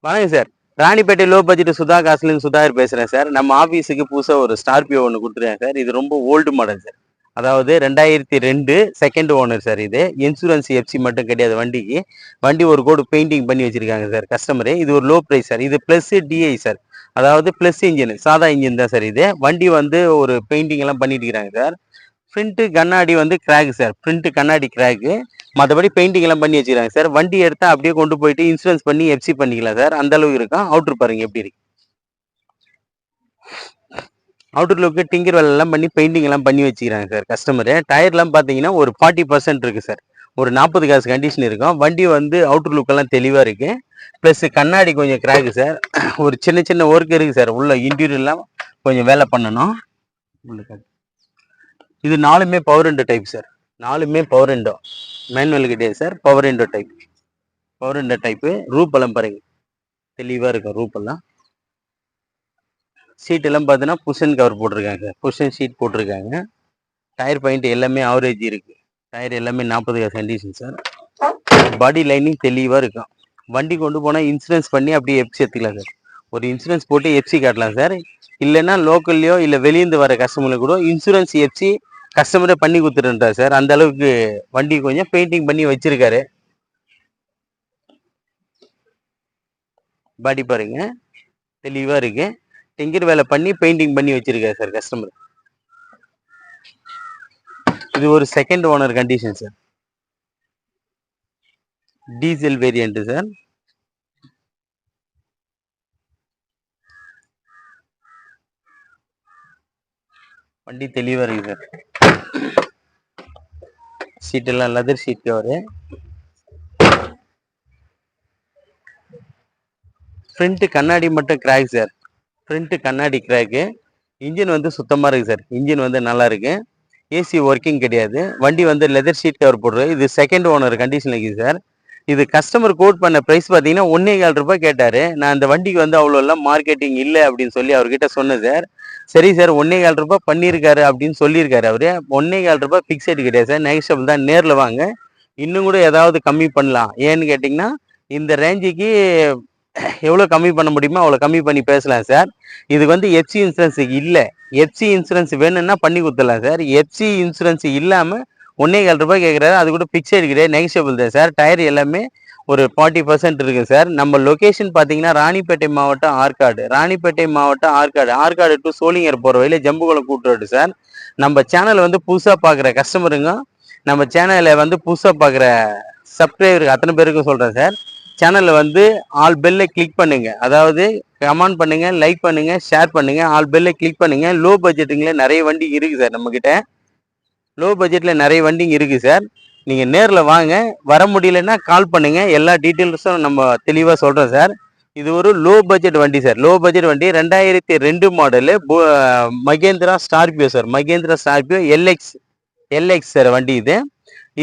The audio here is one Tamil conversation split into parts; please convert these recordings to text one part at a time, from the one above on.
வணக்கம் sir. Ranipet low budget Sudha காசுலேருந்து சுதாகர் பேசுகிறேன் சார். நம்ம ஆஃபீஸுக்கு புதுசாக ஒரு ஸ்கார்பியோ ஒன்று கொடுத்துருக்கேன் சார். இது ரொம்ப ஓல்டு மாடல் சார். அதாவது 2002 செகண்ட் ஓனர் சார் இது. இன்சூரன்ஸ் எஃப்சி மட்டும் கிடையாது வண்டிக்கு. வண்டி ஒரு கோடு பெயிண்டிங் பண்ணி வச்சிருக்காங்க சார் கஸ்டமரு. இது ஒரு லோ ப்ரைஸ் சார். இது ப்ளஸ் டிஐ சார். அதாவது ப்ளஸ் இன்ஜின், சாதா இன்ஜின் தான் சார் இது. வண்டி வந்து ஒரு பெயிண்டிங் எல்லாம் பண்ணிட்டு இருக்கிறாங்க சார். ஃப்ரண்ட்டு கண்ணாடி வந்து கிராக் சார். ஃப்ரண்ட்டு கண்ணாடி கிராக்கு. மற்றபடி பெயிண்டிங் எல்லாம் பண்ணி வச்சுக்கிறாங்க சார். வண்டி எடுத்தால் அப்படியே கொண்டு போயிட்டு இன்சூரன்ஸ் பண்ணி எஃப்சி பண்ணிக்கலாம் சார். அந்த அளவுக்கு இருக்கும். அவுட்ரு பாருங்க எப்படி இருக்கு. அவுட்டர் லுக்கு டிங்கர் வேலை எல்லாம் பண்ணி பெயிண்டிங் எல்லாம் பண்ணி வச்சுக்கிறாங்க சார் கஸ்டமரு. டயர்லாம் பார்த்தீங்கன்னா ஒரு 40% இருக்கு சார். ஒரு 40 காசு கண்டிஷன் இருக்கும். வண்டி வந்து அவுட்டர் லுக்கெல்லாம் தெளிவாக இருக்கு. ப்ளஸ் கண்ணாடி கொஞ்சம் கிராக்கு சார். ஒரு சின்ன சின்ன ஒர்க் இருக்கு சார். உள்ள இன்டீரியர்லாம் கொஞ்சம் வேலை பண்ணணும். இது 4மே பவர் விண்டோ டைப் சார். 4மே பவர் விண்டோ, மேனுவல் கிடையாது sir. Power window type. Power window type. Roof எல்லாம் பாருங்க தெளிவாக இருக்கும். ரூப் எல்லாம் சீட் எல்லாம் பார்த்தீங்கன்னா புஷன் கவர் போட்டிருக்காங்க சார். புஷன் ஷீட் போட்டிருக்காங்க. டயர் பாயிண்ட் எல்லாமே ஆவரேஜ் இருக்கு. டயர் எல்லாமே 40 காசு கண்டிஷன் சார். பாடி லைனிங் தெளிவாக இருக்கும். வண்டி கொண்டு போனால் இன்சூரன்ஸ் பண்ணி அப்படியே எஃப்சி எடுத்துக்கலாம் சார். ஒரு இன்சூரன்ஸ் போட்டு எஃப்சி காட்டலாம் சார். இல்லைன்னா லோக்கல்லையோ இல்லை வெளியேந்து வர கஸ்டமருக்கு கூட இன்சூரன்ஸ் எஃப்சி கஸ்டமரே பண்ணி கொடுத்துருன்றார் சார். அந்த அளவுக்கு வண்டி கொஞ்சம் பெயிண்டிங் பண்ணி வச்சிருக்காரு. பாடி பாருங்க தெளிவாக இருக்கு. டிங்கர் வேலை பண்ணி பெயிண்டிங் பண்ணி வச்சிருக்காரு சார் கஸ்டமர். இது ஒரு second owner condition sir. Diesel variant sir. வண்டி தெளிவாக இருக்கு சார். சீட் எல்லாம் லெதர் சீட் கவரு. ஃப்ரண்ட் கண்ணாடி மட்டும் கிராக் சார். ஃப்ரண்ட் கண்ணாடி கிராக்கு. இன்ஜின் வந்து சுத்தமாக இருக்குது சார். இன்ஜின் வந்து நல்லா இருக்கு. ஏசி ஒர்க்கிங் கிடையாது. வண்டி வந்து லெதர் ஷீட் கவர் போடுறது. இது செகண்ட் ஓனர் கண்டிஷன் இருக்குது சார். இது கஸ்டமர் கோட் பண்ண ப்ரைஸ் பார்த்தீங்கன்னா 1.25 ரூபாய் கேட்டார். நான் அந்த வண்டிக்கு வந்து அவ்வளோலாம் மார்க்கெட்டிங் இல்லை அப்படின்னு சொல்லி அவர்கிட்ட சொன்னேன் சார். சரி சார் 1.25 ரூபாய் பண்ணியிருக்காரு அப்படின்னு சொல்லியிருக்காரு அவரு. 1.25 ரூபாய் ஃபிக்ஸட் கிடையாது சார். நெகோஷியபிள் தான். நேரில் வாங்க, இன்னும் கூட ஏதாவது கம்மி பண்ணலாம். ஏன்னு கேட்டிங்கன்னா இந்த ரேஞ்சுக்கு எவ்வளோ கம்மி பண்ண முடியுமோ அவ்வளோ கம்மி பண்ணி பேசலாம் சார். இதுக்கு வந்து எஃப்சி இன்சூரன்ஸ் இல்லை. எஃப்சி இன்சூரன்ஸ் வேணும்னா பண்ணி கொடுத்துடலாம் சார். எஃப்சி இன்சூரன்ஸ் இல்லாமல் 1.25 ரூபாய் கேட்குறாரு. அது கூட ஃபிக்ஸட் கிடையாது, நெகோஷியபிள் தான் சார். டயர் எல்லாமே ஒரு 40% இருக்குது சார். நம்ம லொக்கேஷன் பார்த்தீங்கன்னா ராணிப்பேட்டை மாவட்டம் ஆற்காடு. ராணிப்பேட்டை மாவட்டம் ஆற்காடு. ஆற்காடு டு சோளிங்கர் போகிற வழியில ஜம்புகுளம் கூட்டுரோடு சார். நம்ம சேனலை வந்து புதுசாக பார்க்குற கஸ்டமருங்க, நம்ம சேனலை வந்து புதுசாக பார்க்குற சப்ஸ்கிரைபருக்கு அத்தனை பேருக்கும் சொல்கிறேன் சார். சேனலில் வந்து ஆல் பெல்லை கிளிக் பண்ணுங்க. அதாவது கமெண்ட் பண்ணுங்க, லைக் பண்ணுங்க, ஷேர் பண்ணுங்க. ஆல் பெல்லை கிளிக் பண்ணுங்க. லோ பட்ஜெட்டுங்களே நிறைய வண்டி இருக்குது சார் நம்மக்கிட்ட. லோ பட்ஜெட்டில் நிறைய வண்டிங்க இருக்குது சார். நீங்கள் நேரில் வாங்க. வர முடியலன்னா கால் பண்ணுங்க. எல்லா டீட்டெயில்ஸும் நம்ம தெளிவாக சொல்கிறோம் சார். இது ஒரு லோ பட்ஜெட் வண்டி சார். லோ பட்ஜெட் வண்டி 2002 model Mahindra Scorpio sir. Mahindra Scorpio LX sir வண்டி இது.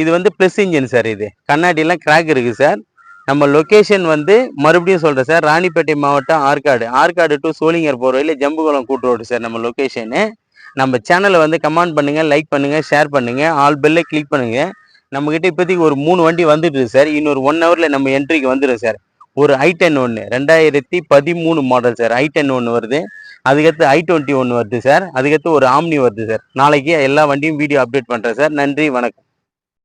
இது வந்து ப்ளஸ் இன்ஜின் சார். இது கண்ணாடியெல்லாம் கிராக் இருக்குது சார். நம்ம லொக்கேஷன் வந்து மறுபடியும் சொல்கிறேன் சார். ராணிப்பேட்டை மாவட்டம் ஆற்காடு. ஆற்காடு டு சோளிங்கர் போகிற வழியில் ஜம்புகுளம் கூட்டுரோடு சார் நம்ம லொக்கேஷனு. நம்ம சேனலை வந்து கமெண்ட் பண்ணுங்கள், லைக் பண்ணுங்கள், ஷேர் பண்ணுங்கள், ஆல் பெல்லை கிளிக் பண்ணுங்கள். நம்மக்கிட்ட இப்போதைக்கு ஒரு 3 வண்டி வந்துட்டு சார். இன்னொரு 1 ஹவரில் நம்ம என்ட்ரிக்கு வந்துடும் சார். ஒரு i10 ஒன்று 2013 மாடல் சார். i10 ஒன்று வருது. அதுக்கடுத்து i20 ஒன்று வருது சார். அதுக்கடுத்து ஒரு ஆம்னி வருது சார். நாளைக்கு எல்லா வண்டியும் வீடியோ அப்டேட் பண்ணுறேன் சார். நன்றி, வணக்கம்.